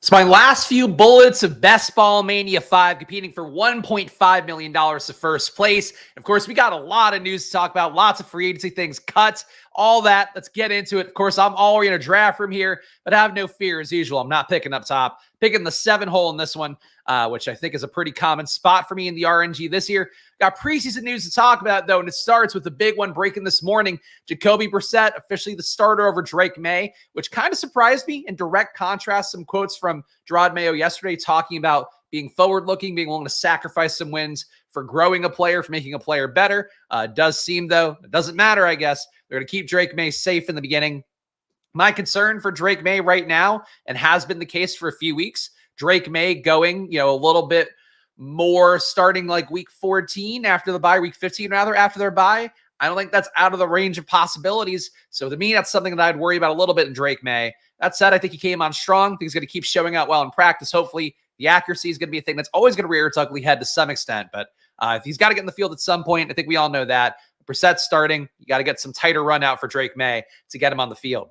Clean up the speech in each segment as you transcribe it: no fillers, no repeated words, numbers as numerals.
It's my last few bullets of Best Ball Mania 5, competing for $1.5 million to first place. Of course, we got a lot of news to talk about, lots of free agency things, cuts, all that. Let's get into it. Of course, I'm already in a draft room here, but have no fear as usual. I'm not picking up top, picking the 7 hole in this one, which I think is a pretty common spot for me in the RNG this year. Got preseason news to talk about, though, and it starts with the big one breaking this morning. Jacoby Brissett, officially the starter over Drake May, which kind of surprised me. In direct contrast, some quotes from Gerard Mayo yesterday talking about being forward-looking, being willing to sacrifice some wins for growing a player, for making a player better. Does seem, though, it doesn't matter, I guess. They're going to keep Drake May safe in the beginning. My concern for Drake May right now, and has been the case for a few weeks, Drake May going, a little bit more starting like week 14 after the bye, week 15 rather, after their bye. I don't think that's out of the range of possibilities. So to me, that's something that I'd worry about a little bit in Drake May. That said, I think he came on strong. I think he's going to keep showing out well in practice. Hopefully, the accuracy is going to be a thing that's always going to rear its ugly head to some extent. But if he's got to get in the field at some point, I think we all know that. Brissett's starting. You got to get some tighter run out for Drake May to get him on the field.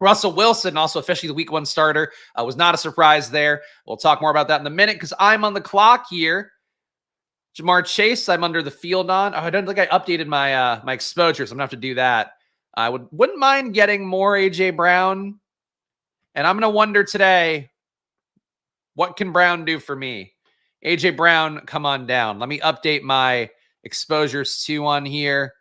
Russell Wilson, also officially the week 1 starter, was not a surprise there. We'll talk more about that in a minute because I'm on the clock here. Jamar Chase, I'm under the field on. Oh, I don't think I updated my my exposure, so I'm going to have to do that. I wouldn't mind getting more A.J. Brown. And I'm going to wonder today, what can Brown do for me? A.J. Brown, come on down. Let me update my exposures to on here.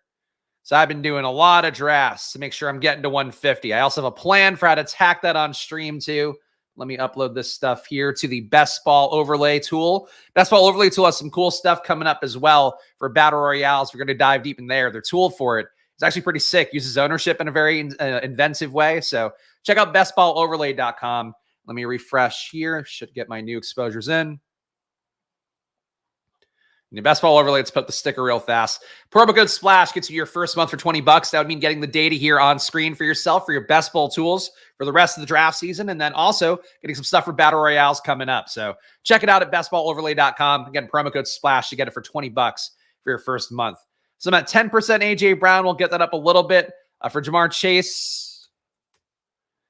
So I've been doing a lot of drafts to make sure I'm getting to 150. I also have a plan for how to attack that on stream too. Let me upload this stuff here to the Best Ball Overlay tool. Best Ball Overlay tool has some cool stuff coming up as well for Battle Royales. We're going to dive deep in there. Their tool for it is actually pretty sick. Uses ownership in a very inventive way. So check out bestballoverlay.com. Let me refresh here. Should get my new exposures in. Your Best Ball Overlay, let's put the sticker real fast. Promo code SPLASH gets you your first month for $20. That would mean getting the data here on screen for yourself for your Best Ball tools for the rest of the draft season, and then also getting some stuff for Battle Royales coming up. So check it out at bestballoverlay.com. Again, promo code SPLASH. You get it for $20 for your first month. So I'm at 10% A.J. Brown. We'll get that up a little bit. For Jamar Chase,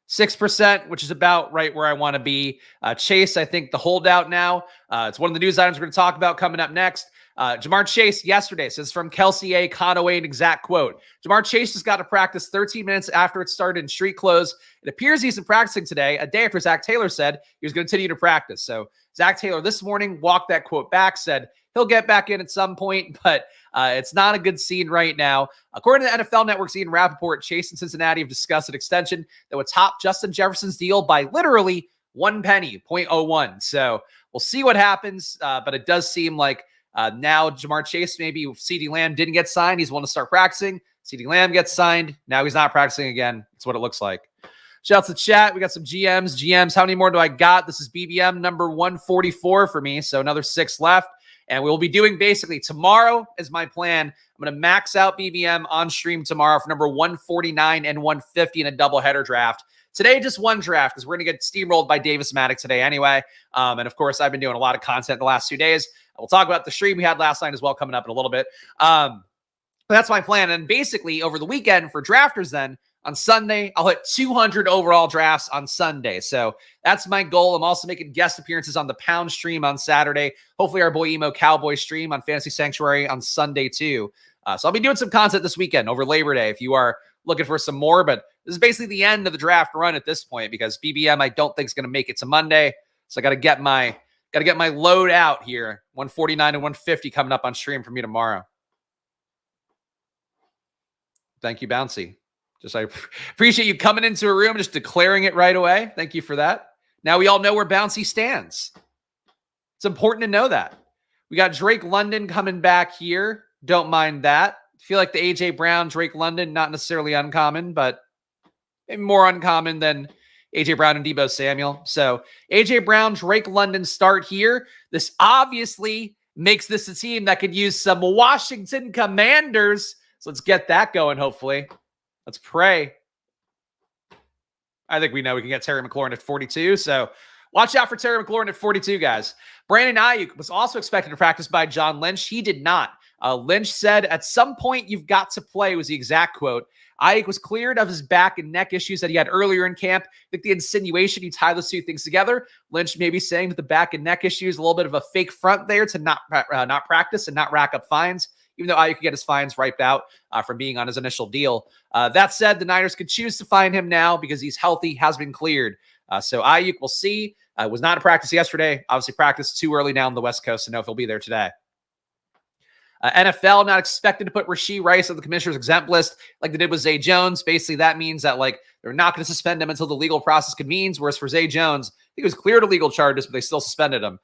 6%, which is about right where I want to be. Chase, I think the holdout now. It's one of the news items we're going to talk about coming up next. Jamar Chase yesterday says from Kelsey A. Conaway, an exact quote. Jamar Chase just got to practice 13 minutes after it started in street clothes. It appears he's been practicing today, a day after Zach Taylor said he was going to continue to practice. So Zach Taylor this morning walked that quote back, said he'll get back in at some point, but it's not a good scene right now. According to the NFL Network's Ian Rappaport, Chase and Cincinnati have discussed an extension that would top Justin Jefferson's deal by literally 1 penny, 0.01. So we'll see what happens, but it does seem like now Jamar Chase, maybe CeeDee Lamb didn't get signed. He's willing to start practicing. CeeDee Lamb gets signed. Now he's not practicing again. That's what it looks like. Shout out to the chat. We got some GMs. How many more do I got? This is BBM number 144 for me. So another 6 left. And we'll be doing basically tomorrow is my plan. I'm going to max out BBM on stream tomorrow for number 149 and 150 in a doubleheader draft. Today, just one draft because we're going to get steamrolled by Davis Maddock today anyway. And of course, I've been doing a lot of content the last 2 days. We'll talk about the stream we had last night as well coming up in a little bit. But that's my plan. And basically over the weekend for drafters then, on Sunday, I'll hit 200 overall drafts on Sunday. So that's my goal. I'm also making guest appearances on the Pound stream on Saturday. Hopefully our boy Emo Cowboy stream on Fantasy Sanctuary on Sunday too. So I'll be doing some content this weekend over Labor Day if you are looking for some more. But this is basically the end of the draft run at this point because BBM I don't think is going to make it to Monday. So I got to get my load out here. 149 and 150 coming up on stream for me tomorrow. Thank you, Bouncy. I appreciate you coming into a room, just declaring it right away. Thank you for that. Now we all know where Bouncy stands. It's important to know that. We got Drake London coming back here. Don't mind that. I feel like the A.J. Brown, Drake London, not necessarily uncommon, but maybe more uncommon than A.J. Brown and Deebo Samuel. So A.J. Brown, Drake London start here. This obviously makes this a team that could use some Washington Commanders. So let's get that going, hopefully. Let's pray. I think we know we can get Terry McLaurin at 42. So watch out for Terry McLaurin at 42, guys. Brandon Ayuk was also expected to practice by John Lynch. He did not. Lynch said, at some point, you've got to play, was the exact quote. Ayuk was cleared of his back and neck issues that he had earlier in camp. I think the insinuation, you tie those two things together. Lynch may be saying that the back and neck issue is a little bit of a fake front there to not practice and not rack up fines, even though Ayuk could get his fines wiped out from being on his initial deal. That said, the Niners could choose to fine him now because he's healthy, has been cleared. So Ayuk, we'll see. Was not a practice yesterday. Obviously practiced too early down the West Coast to know if he'll be there today. NFL not expected to put Rashee Rice on the commissioner's exempt list like they did with Zay Jones. Basically, that means that they're not going to suspend him until the legal process convenes. Whereas for Zay Jones, I think he was cleared of legal charges, but they still suspended him.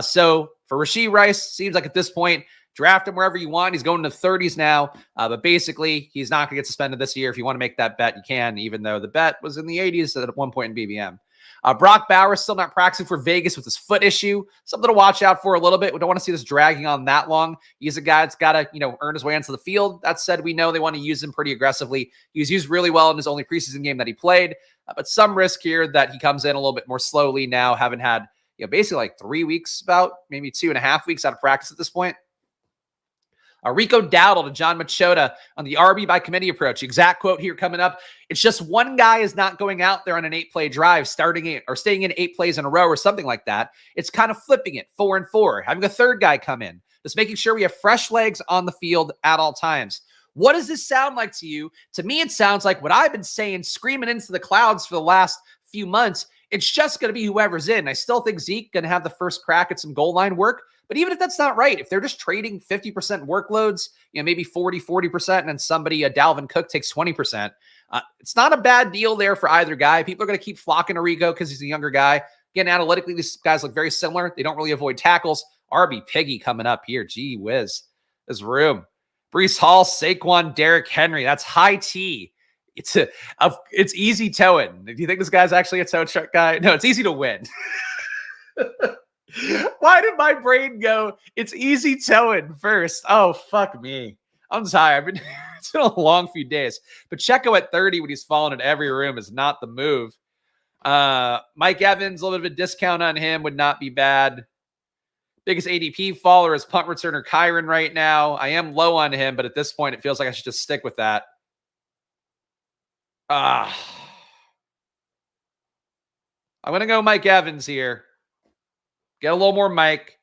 So for Rashee Rice, seems like at this point, draft him wherever you want. He's going to the 30s now, but basically, he's not going to get suspended this year. If you want to make that bet, you can, even though the bet was in the 80s at one point in BBM. Brock Bowers still not practicing for Vegas with his foot issue. Something to watch out for a little bit. We don't want to see this dragging on that long. He's a guy that's got to, earn his way into the field. That said, we know they want to use him pretty aggressively. He was used really well in his only preseason game that he played, but some risk here that he comes in a little bit more slowly now, having had, basically 3 weeks, about maybe 2.5 weeks out of practice at this point. Rico Dowdle to John Machota on the RB by committee approach. Exact quote here coming up. It's just one guy is not going out there on an 8-play drive, starting it or staying in 8 plays in a row or something like that. It's kind of flipping it 4 and 4, having a third guy come in, just making sure we have fresh legs on the field at all times. What does this sound like to you? To me, it sounds like what I've been saying, screaming into the clouds for the last few months. It's just going to be whoever's in. I still think Zeke going to have the first crack at some goal line work. But even if that's not right, if they're just trading 50% workloads, maybe 40%, and then somebody, Dalvin Cook, takes 20%, it's not a bad deal there for either guy. People are going to keep flocking to Rico because he's a younger guy. Again, analytically, these guys look very similar. They don't really avoid tackles. RB Piggy coming up here. Gee whiz. This room. Breece Hall, Saquon, Derrick Henry. That's high T. It's easy towing. Do you think this guy's actually a tow truck guy? No, it's easy to win. Why did my brain go, it's easy towing first? Oh, fuck me. I'm tired. It's been a long few days. Pacheco at 30 when he's fallen in every room is not the move. Mike Evans, a little bit of a discount on him would not be bad. Biggest ADP faller is punt returner Kyron right now. I am low on him, but at this point, it feels like I should just stick with that. I'm going to go Mike Evans here. Get a little more Mike.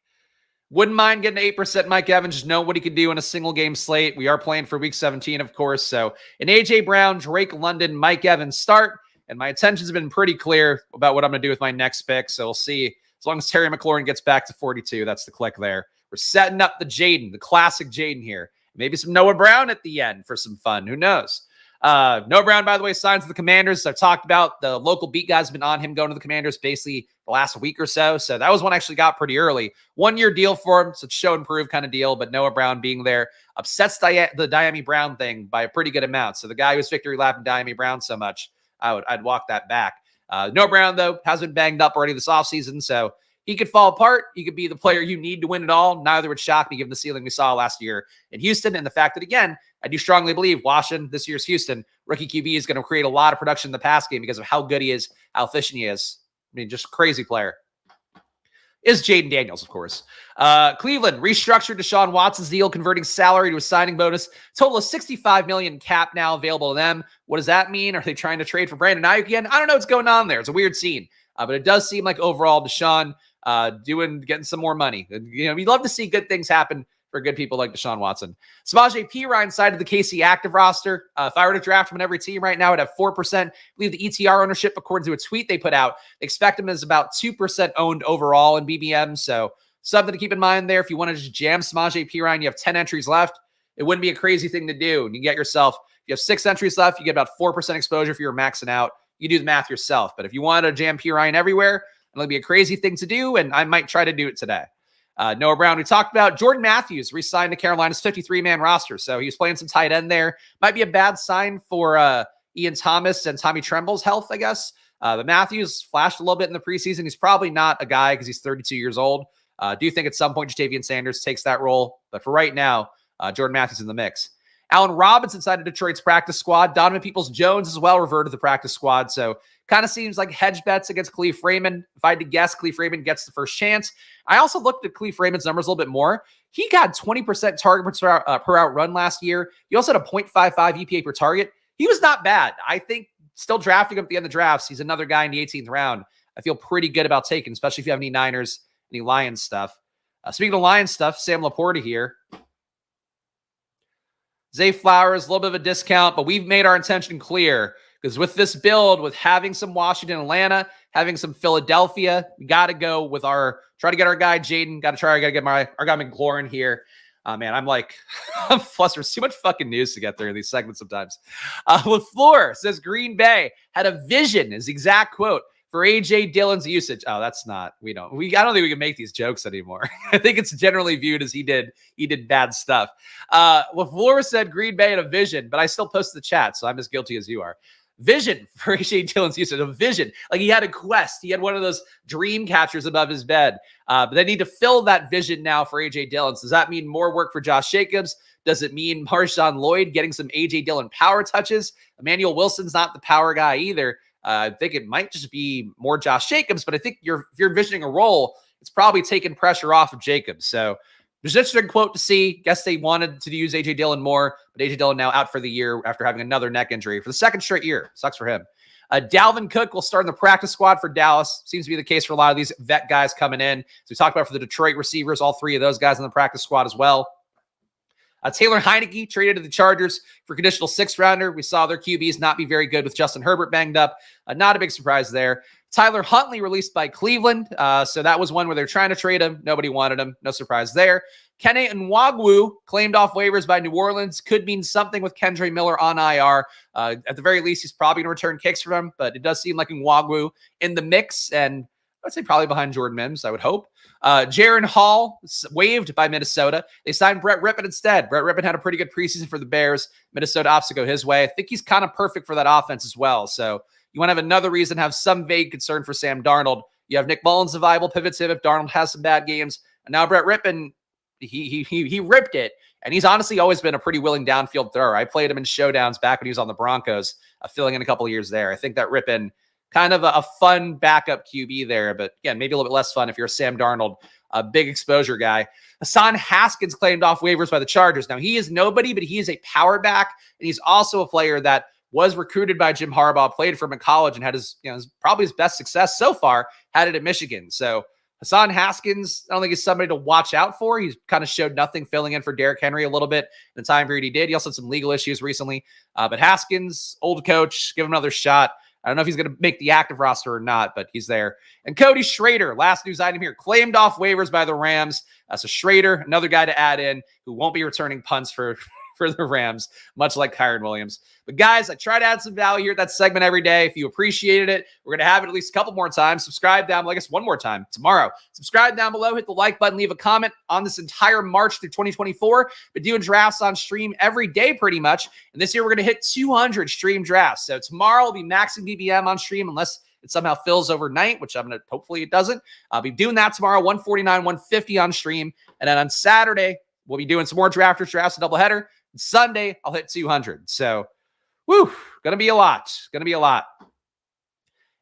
Wouldn't mind getting 8% Mike Evans. Just know what he could do in a single game slate. We are playing for week 17, of course. So an AJ Brown, Drake London, Mike Evans start. And my attention's been pretty clear about what I'm going to do with my next pick. So we'll see. As long as Terry McLaurin gets back to 42, that's the click there. We're setting up the Jaden, the classic Jaden here. Maybe some Noah Brown at the end for some fun. Who knows? Noah Brown, by the way, signs to the Commanders. I've talked about the local beat guys have been on him going to the Commanders basically the last week or so. So that was one I actually got pretty early. 1-year deal for him. So it's show and prove kind of deal. But Noah Brown being there upsets the Diami Brown thing by a pretty good amount. So the guy who's victory lapping Diami Brown so much, I'd walk that back. Noah Brown, though, has been banged up already this offseason. So he could fall apart. He could be the player you need to win it all. Neither would shock me given the ceiling we saw last year in Houston and the fact that, again, I do strongly believe Washington, this year's Houston, rookie QB is going to create a lot of production in the pass game because of how good he is, how efficient he is. I mean, just crazy player. Is Jaden Daniels, of course. Cleveland restructured Deshaun Watson's deal, converting salary to a signing bonus. Total of $65 million cap now available to them. What does that mean? Are they trying to trade for Brandon Ayuk again? I don't know what's going on there. It's a weird scene. But it does seem like overall Deshaun getting some more money. We'd love to see good things happen for good people like Deshaun Watson. Samaje Perine side of the KC active roster. If I were to draft him on every team right now, I'd have 4%. I believe the ETR ownership, according to a tweet they put out, they expect him as about 2% owned overall in BBM. So something to keep in mind there. If you want to just jam Samaje Perine, you have 10 entries left. It wouldn't be a crazy thing to do. And you get yourself, if you have 6 entries left, you get about 4% exposure if you're maxing out. You do the math yourself. But if you want to jam Perine everywhere, it'll be a crazy thing to do. And I might try to do it today. Noah Brown, we talked about. Jordan Matthews re-signed to Carolina's 53-man roster. So he was playing some tight end there. Might be a bad sign for Ian Thomas and Tommy Tremble's health, I guess. But Matthews flashed a little bit in the preseason. He's probably not a guy because he's 32 years old. Do you think at some point Jatavian Sanders takes that role? But for right now, Jordan Matthews in the mix. Allen Robinson signed to Detroit's practice squad. Donovan Peoples-Jones as well reverted to the practice squad. So kind of seems like hedge bets against Khalif Raymond. If I had to guess, Khalif Raymond gets the first chance. I also looked at Khalif Raymond's numbers a little bit more. He got 20% target per out run last year. He also had a 0.55 EPA per target. He was not bad. I think still drafting him at the end of drafts, he's another guy in the 18th round I feel pretty good about taking, especially if you have any Niners, any Lions stuff. Speaking of Lions stuff, Sam Laporta here. Zay Flowers, a little bit of a discount, but we've made our intention clear because with this build, with having some Washington, Atlanta, having some Philadelphia, we got to go with try to get our guy Jaden, got to get our guy McLaurin here. Man, I'm flustered. There's too much fucking news to get through in these segments sometimes. LaFleur says Green Bay had a vision, is the exact quote, for A.J. Dillon's usage. Oh, that's not, I don't think we can make these jokes anymore. I think it's generally viewed as he did bad stuff. LaFleur said Green Bay had a vision, but I still posted the chat, so I'm as guilty as you are. Vision for A.J. Dillon's usage, a vision. Like he had a quest. He had one of those dream catchers above his bed. But they need to fill that vision now for A.J. Dillon. So does that mean more work for Josh Jacobs? Does it mean Marshawn Lloyd getting some A.J. Dillon power touches? Emmanuel Wilson's not the power guy either. I think it might just be more Josh Jacobs, but I think if you're envisioning a role, it's probably taking pressure off of Jacobs. So there's an interesting quote to see. Guess they wanted to use A.J. Dillon more, but A.J. Dillon now out for the year after having another neck injury for the second straight year. Sucks for him. Dalvin Cook will start in the practice squad for Dallas. Seems to be the case for a lot of these vet guys coming in. So we talked about for the Detroit receivers, all three of those guys in the practice squad as well. Taylor Heineke traded to the Chargers for conditional 6th-rounder. We saw their QBs not be very good with Justin Herbert banged up. Not a big surprise there. Tyler Huntley released by Cleveland. So that was one where they're trying to trade him. Nobody wanted him. No surprise there. Kene Nwagwu claimed off waivers by New Orleans. Could mean something with Kendre Miller on IR. At the very least, he's probably going to return kicks from him, but it does seem like Nwagwu in the mix, and I'd say probably behind Jordan Mims, I would hope. Jaron Hall waived by Minnesota. They signed Brett Rippon instead. Brett Rippon had a pretty good preseason for the Bears. Minnesota opts to go his way. I think he's kind of perfect for that offense as well. So you want to have another reason to have some vague concern for Sam Darnold. You have Nick Mullins, a viable pivot tip if Darnold has some bad games. And now Brett Rippon, he ripped it. And he's honestly always been a pretty willing downfield thrower. I played him in showdowns back when he was on the Broncos, filling in a couple of years there. I think that Rippon, kind of a fun backup QB there, but again, maybe a little bit less fun if you're a Sam Darnold, a big exposure guy. Hassan Haskins claimed off waivers by the Chargers. Now, he is nobody, but he is a power back, and he's also a player that was recruited by Jim Harbaugh, played for him in college, and had his probably his best success so far, had it at Michigan. So Hassan Haskins, I don't think he's somebody to watch out for. He's kind of showed nothing, filling in for Derrick Henry a little bit in the time period he did. He also had some legal issues recently. But Haskins, old coach, give him another shot. I don't know if he's going to make the active roster or not, but he's there. And Cody Schrader, last news item here, claimed off waivers by the Rams. So Schrader, another guy to add in who won't be returning punts for the Rams, much like Kyren Williams. But guys, I try to add some value here at that segment every day. If you appreciated it, we're going to have it at least a couple more times. Subscribe down below. I guess one more time tomorrow. Subscribe down below. Hit the like button. Leave a comment on this entire March through 2024. Been doing drafts on stream every day pretty much. And this year we're going to hit 200 stream drafts. So tomorrow will be maxing BBM on stream unless it somehow fills overnight, which I'm going to, hopefully it doesn't. I'll be doing that tomorrow, 149, 150 on stream. And then on Saturday, we'll be doing some more drafts, a doubleheader. Sunday, I'll hit 200. So, gonna be a lot.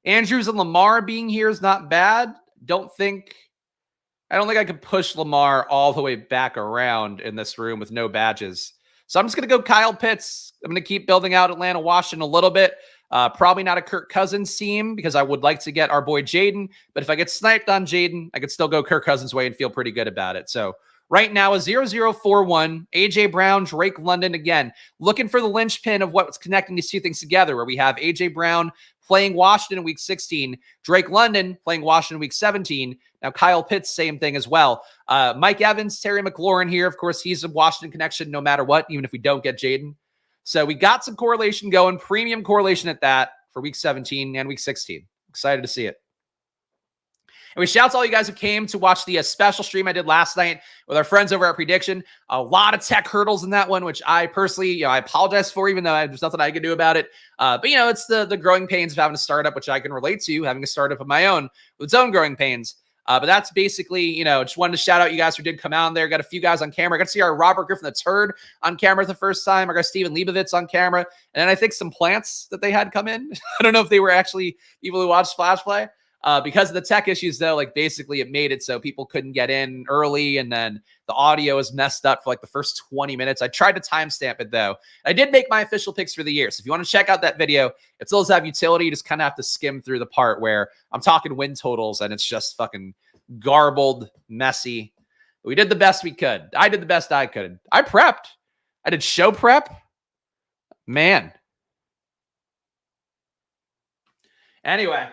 Andrews and Lamar being here is not bad. I don't think I could push Lamar all the way back around in this room with no badges. So I'm just gonna go Kyle Pitts. I'm gonna keep building out Atlanta, Washington a little bit. Probably not a Kirk Cousins team because I would like to get our boy Jaden. But if I get sniped on Jaden, I could still go Kirk Cousins' way and feel pretty good about it. So right now, a 0-0-4-1, A.J. Brown, Drake London, again, looking for the linchpin of what's connecting these two things together, where we have A.J. Brown playing Washington in Week 16, Drake London playing Washington Week 17. Now, Kyle Pitts, same thing as well. Mike Evans, Terry McLaurin here. Of course, he's a Washington connection no matter what, even if we don't get Jaden. So we got some correlation going, premium correlation at that for Week 17 and Week 16. Excited to see it. And we shout to all you guys who came to watch the special stream I did last night with our friends over at Prediction. A lot of tech hurdles in that one, which I personally, I apologize for, even though there's nothing I can do about it. But, it's the growing pains of having a startup, which I can relate to, having a startup of my own with its own growing pains. But that's basically, just wanted to shout out you guys who did come out there. Got a few guys on camera. I got to see our Robert Griffin the Turd on camera the first time. I got Steven Leibovitz on camera. And then I think some plants that they had come in. I don't know if they were actually people who watched Flash Play. Because of the tech issues, though, like basically it made it so people couldn't get in early, and then the audio is messed up for like the first 20 minutes. I tried to timestamp it, though. I did make my official picks for the year. So if you want to check out that video, it still does have utility. You just kind of have to skim through the part where I'm talking win totals and it's just fucking garbled, messy. We did the best we could. I did the best I could. I prepped. I did show prep. Man. Anyway.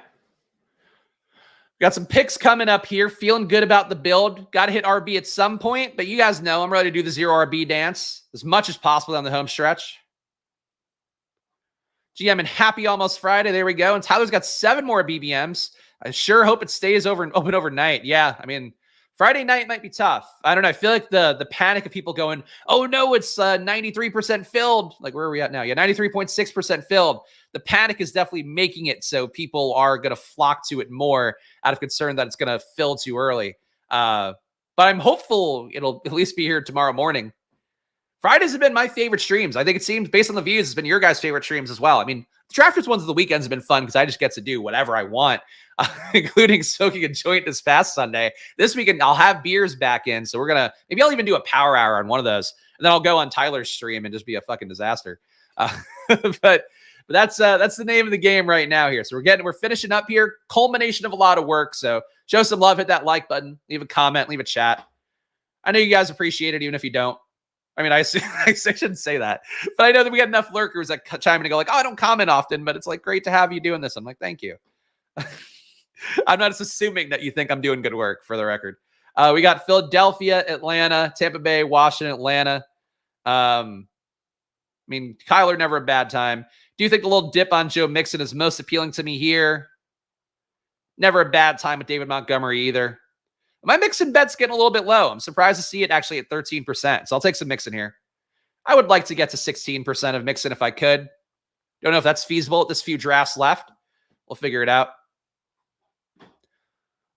Got some picks coming up here. Feeling good about the build. Got to hit RB at some point, but you guys know I'm ready to do the 0 RB dance as much as possible down the home stretch. GM and happy almost Friday. There we go. And Tyler's got 7 more BBMs. I sure hope it stays open overnight. Yeah, I mean, Friday night might be tough. I don't know. I feel like the panic of people going, oh no, it's 93% filled. Like, where are we at now? Yeah, 93.6% filled. The panic is definitely making it so people are going to flock to it more out of concern that it's going to fill too early. But I'm hopeful it'll at least be here tomorrow morning. Fridays have been my favorite streams. I think it seems, based on the views, it's been your guys' favorite streams as well. I mean, the Drafters ones of the weekends have been fun because I just get to do whatever I want, including smoking a joint this past Sunday. This weekend, I'll have beers back in, so maybe I'll even do a power hour on one of those, and then I'll go on Tyler's stream and just be a fucking disaster. But that's the name of the game right now here. So we're finishing up here. Culmination of a lot of work. So show some love, hit that like button, leave a comment, leave a chat. I know you guys appreciate it, even if you don't. I mean, I shouldn't say that, but I know that we got enough lurkers that chime in and go like, oh, I don't comment often, but it's like great to have you doing this. I'm like, thank you. I'm not just assuming that you think I'm doing good work, for the record. We got Philadelphia, Atlanta, Tampa Bay, Washington, Atlanta. I mean, Kyler, never a bad time. Do you think the little dip on Joe Mixon is most appealing to me here? Never a bad time with David Montgomery either. My Mixon bet's getting a little bit low. I'm surprised to see it actually at 13%. So I'll take some Mixon here. I would like to get to 16% of Mixon if I could. Don't know if that's feasible at this few drafts left. We'll figure it out.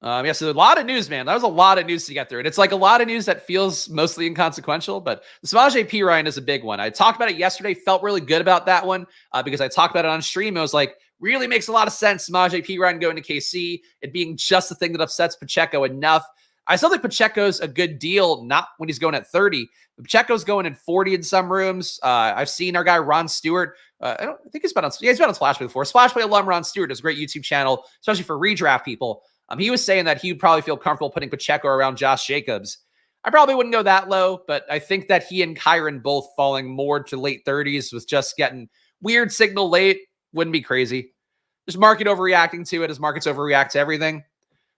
Yeah, so a lot of news, man. That was a lot of news to get through. And it's like a lot of news that feels mostly inconsequential, but the Samaje Perine is a big one. I talked about it yesterday, felt really good about that one because I talked about it on stream. I was like, really makes a lot of sense. Samaje Perine going to KC, it being just the thing that upsets Pacheco enough. I still think Pacheco's a good deal, not when he's going at 30. Pacheco's going in 40 in some rooms. I've seen our guy Ron Stewart. I think he's been on Splash Play before. Splash Play alum Ron Stewart does a great YouTube channel, especially for redraft people. He was saying that he would probably feel comfortable putting Pacheco around Josh Jacobs. I probably wouldn't go that low, but I think that he and Kyron both falling more to late 30s with just getting weird signal late wouldn't be crazy. Just market overreacting to it as markets overreact to everything.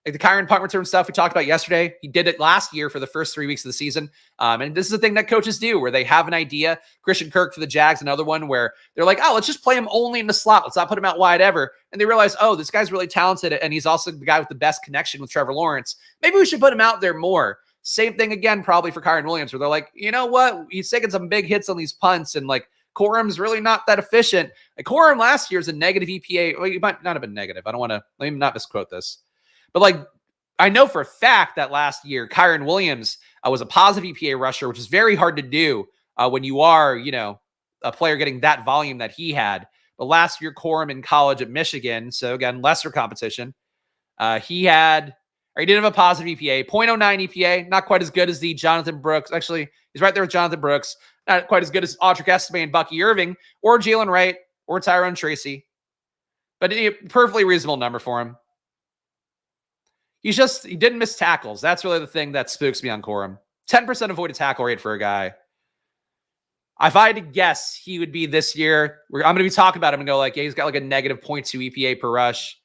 Like the Kyron punt return stuff we talked about yesterday, he did it last year for the first 3 weeks of the season. And this is the thing that coaches do where they have an idea. Christian Kirk for the Jags, another one where they're like, oh, let's just play him only in the slot. Let's not put him out wide ever. And they realize, oh, this guy's really talented. And he's also the guy with the best connection with Trevor Lawrence. Maybe we should put him out there more. Same thing again, probably for Kyron Williams, where they're like, you know what? He's taking some big hits on these punts. And like Corum's really not that efficient. Like Corum last year is a negative EPA. Well, he might not have been negative. Let me not misquote this. But like, I know for a fact that last year, Kyron Williams was a positive EPA rusher, which is very hard to do when you are, a player getting that volume that he had. But last year, Corum in college at Michigan, so again, lesser competition. He did have a positive EPA, 0.09 EPA, not quite as good as the Jonathan Brooks. Actually, he's right there with Jonathan Brooks. Not quite as good as Audric Estime and Bucky Irving or Jalen Wright or Tyrone Tracy. But a perfectly reasonable number for him. He didn't miss tackles. That's really the thing that spooks me on Corum. 10% avoided tackle rate for a guy. If I had to guess, he would be this year. I'm going to be talking about him and go like, yeah, he's got like a negative 0.2 EPA per rush.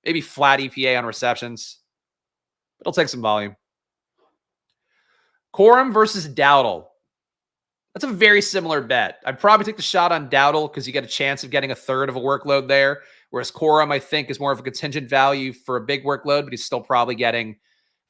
Maybe flat EPA on receptions. It'll take some volume. Corum versus Dowdle. That's a very similar bet. I'd probably take the shot on Dowdle because you get a chance of getting a third of a workload there. Whereas Corum, I think, is more of a contingent value for a big workload, but he's still probably getting,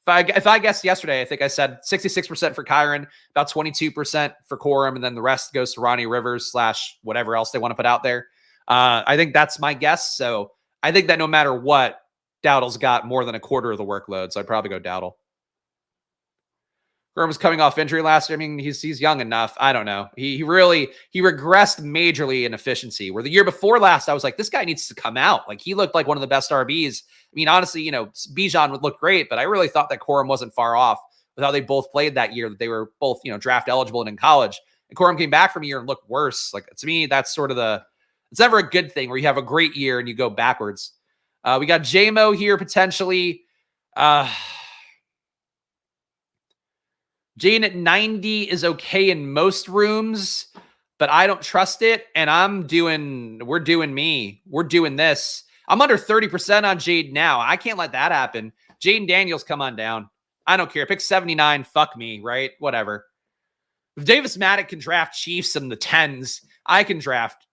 if I guessed yesterday, I think I said 66% for Kyron, about 22% for Corum, and then the rest goes to Ronnie Rivers / whatever else they want to put out there. I think that's my guess. So I think that no matter what, Dowdle's got more than a quarter of the workload. So I'd probably go Dowdle. Corum was coming off injury last year. I mean, he's young enough. I don't know. He regressed majorly in efficiency. Where the year before last, I was like, this guy needs to come out. Like he looked like one of the best RBs mean, honestly, you know, Bijan would look great, but I really thought that Corum wasn't far off with how they both played that year, that they were both, you know, draft eligible and in college. And Corum came back from a year and looked worse. Like, to me, that's sort of it's never a good thing where you have a great year and you go backwards. We got JMO here potentially. Jaden at 90 is okay in most rooms, but I don't trust it. And we're doing this. I'm under 30% on Jade now. I can't let that happen. Jaden Daniels, come on down. I don't care. Pick 79. Fuck me, right? Whatever. If Davis Maddock can draft Chiefs in the 10s, I can draft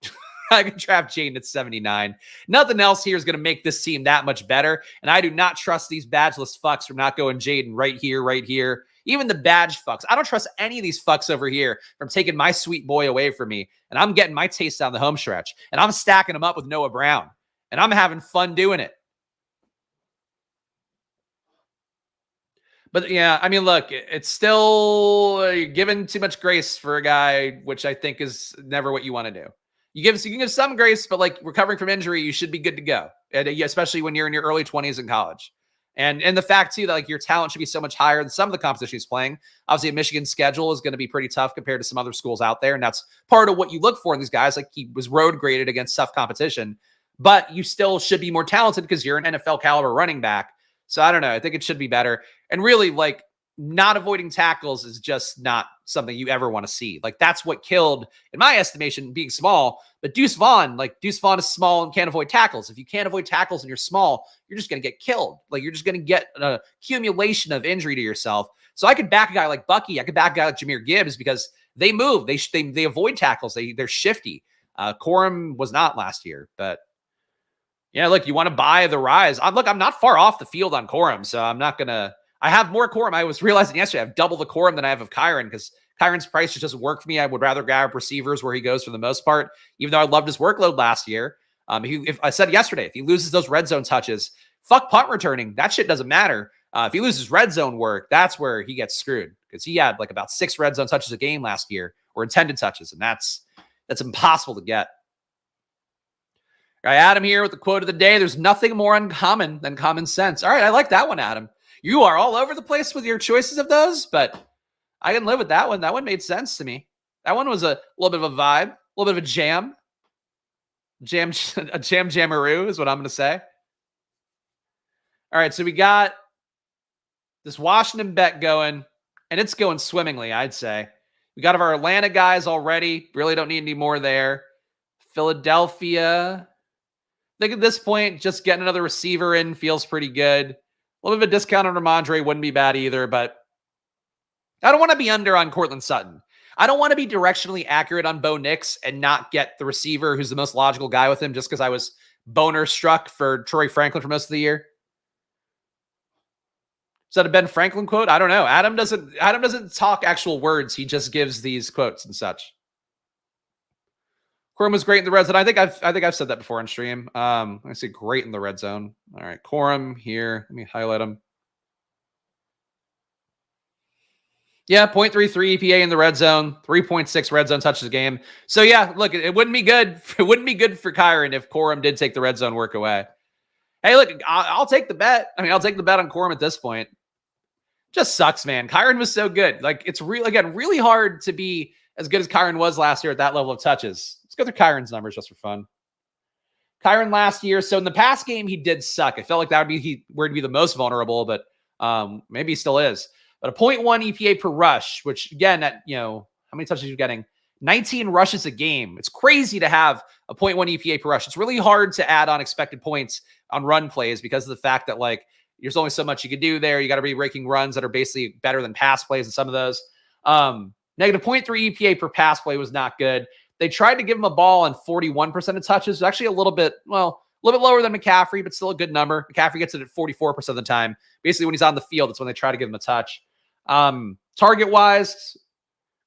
Jaden at 79. Nothing else here is going to make this team that much better. And I do not trust these badgeless fucks from not going Jaden right here. Even the badge fucks. I don't trust any of these fucks over here from taking my sweet boy away from me. And I'm getting my taste down the home stretch. And I'm stacking them up with Noah Brown. And I'm having fun doing it. But yeah, I mean, look, it's still giving too much grace for a guy, which I think is never what you want to do. You can give some grace, but like recovering from injury, you should be good to go. And especially when you're in your early 20s in college. And the fact too that like your talent should be so much higher than some of the competition he's playing. Obviously, Michigan's schedule is going to be pretty tough compared to some other schools out there, and that's part of what you look for in these guys. Like, he was road graded against tough competition, but you still should be more talented because you're an NFL caliber running back. So I don't know. I think it should be better. And really, like, not avoiding tackles is just not something you ever want to see. Like, that's what killed, in my estimation, being small. But Deuce Vaughn is small and can't avoid tackles. If you can't avoid tackles and you're small, you're just going to get killed. Like, you're just going to get an accumulation of injury to yourself. So I could back a guy like Bucky. I could back a guy like Jahmyr Gibbs because they move. They avoid tackles. They're shifty. Corum was not last year. But yeah, look, you want to buy the rise. I'm not far off the field on Corum, so I'm not going to. I have more Corum. I was realizing yesterday I have double the Corum than I have of Kyron because Kyron's price just doesn't work for me. I would rather grab receivers where he goes for the most part, even though I loved his workload last year. If I said yesterday, if he loses those red zone touches, fuck punt returning. That shit doesn't matter. If he loses red zone work, that's where he gets screwed because he had like about 6 red zone touches a game last year, or intended touches, and that's impossible to get. All right, Adam here with the quote of the day. There's nothing more uncommon than common sense. All right, I like that one, Adam. You are all over the place with your choices of those, but I can live with that one. That one made sense to me. That one was a little bit of a vibe, a little bit of a jam. A jammaroo is what I'm going to say. All right, so we got this Washington bet going, and it's going swimmingly, I'd say. We got our Atlanta guys already. Really don't need any more there. Philadelphia. I think at this point, just getting another receiver in feels pretty good. A little bit of a discount on Ramondre wouldn't be bad either, but I don't want to be under on Cortland Sutton. I don't want to be directionally accurate on Bo Nix and not get the receiver who's the most logical guy with him just because I was boner struck for Troy Franklin for most of the year. Is that a Ben Franklin quote? I don't know. Adam doesn't talk actual words. He just gives these quotes and such. Corum was great in the red zone. I think I've said that before on stream. I say great in the red zone. All right, Corum here. Let me highlight him. Yeah, 0.33 EPA in the red zone, 3.6 red zone touches a game. So yeah, look, it wouldn't be good. It wouldn't be good for Kyron if Corum did take the red zone work away. Hey, look, I'll take the bet. I mean, I'll take the bet on Corum at this point. Just sucks, man. Kyron was so good. Like, it's really hard to be as good as Kyron was last year at that level of touches. Let's go through Kyron's numbers just for fun. Kyron last year, so in the past game, he did suck. I felt like that would be where he'd be the most vulnerable, but maybe he still is. But a 0.1 EPA per rush, which again, how many touches are you getting? 19 rushes a game. It's crazy to have a 0.1 EPA per rush. It's really hard to add on expected points on run plays because of the fact that like there's only so much you can do there. You got to be raking runs that are basically better than pass plays and some of those. Negative 0.3 EPA per pass play was not good. They tried to give him a ball on 41% of touches. Actually a little bit lower than McCaffrey, but still a good number. McCaffrey gets it at 44% of the time. Basically, when he's on the field, it's when they try to give him a touch. Target-wise,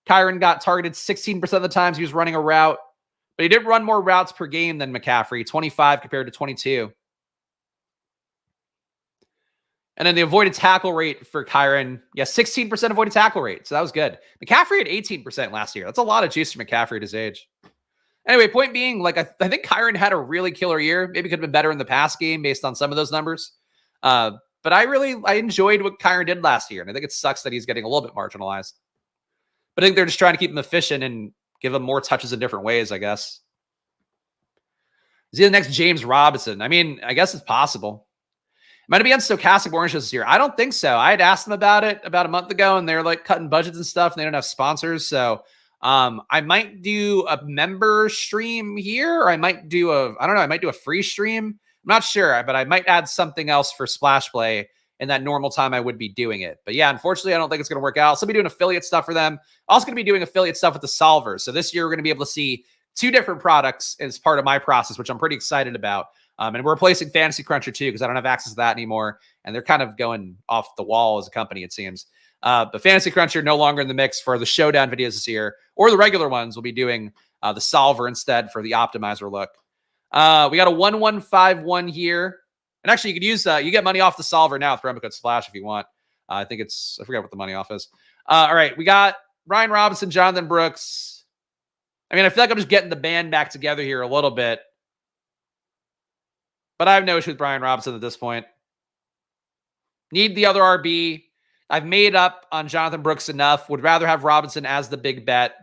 Kyron got targeted 16% of the times he was running a route, but he did run more routes per game than McCaffrey, 25 compared to 22. And then the avoided tackle rate for Kyron, 16% avoided tackle rate. So that was good. McCaffrey had 18% last year. That's a lot of juice for McCaffrey at his age. Anyway, point being, like I think Kyron had a really killer year. Maybe could have been better in the pass game based on some of those numbers. But I enjoyed what Kyron did last year, and I think it sucks that he's getting a little bit marginalized. But I think they're just trying to keep him efficient and give him more touches in different ways, I guess. Is he the next James Robinson? I mean, I guess it's possible. Might it be on Stochastic Orange this year? I don't think so. I had asked them about it about a month ago, and they're like cutting budgets and stuff, and they don't have sponsors. So I might do a member stream here, or I might do I don't know, I might do a free stream. I'm not sure, but I might add something else for Splash Play in that normal time I would be doing it. But yeah, unfortunately, I don't think it's going to work out. So I'll be doing affiliate stuff for them. Also going to be doing affiliate stuff with the Solver. So this year, we're going to be able to see 2 different products as part of my process, which I'm pretty excited about. And we're replacing Fantasy Cruncher too, because I don't have access to that anymore. And they're kind of going off the wall as a company, it seems. But Fantasy Cruncher no longer in the mix for the Showdown videos this year, or the regular ones. We'll be doing the Solver instead for the Optimizer look. We got a 1151 here. And actually, you could use you get money off the Solver now with promo code Splash if you want. I think it's, I forget what the money off is. All right, we got Ryan Robinson, Jonathan Brooks. I mean, I feel like I'm just getting the band back together here a little bit. But I have no issue with Brian Robinson at this point. Need the other RB. I've made up on Jonathan Brooks enough. Would rather have Robinson as the big bet.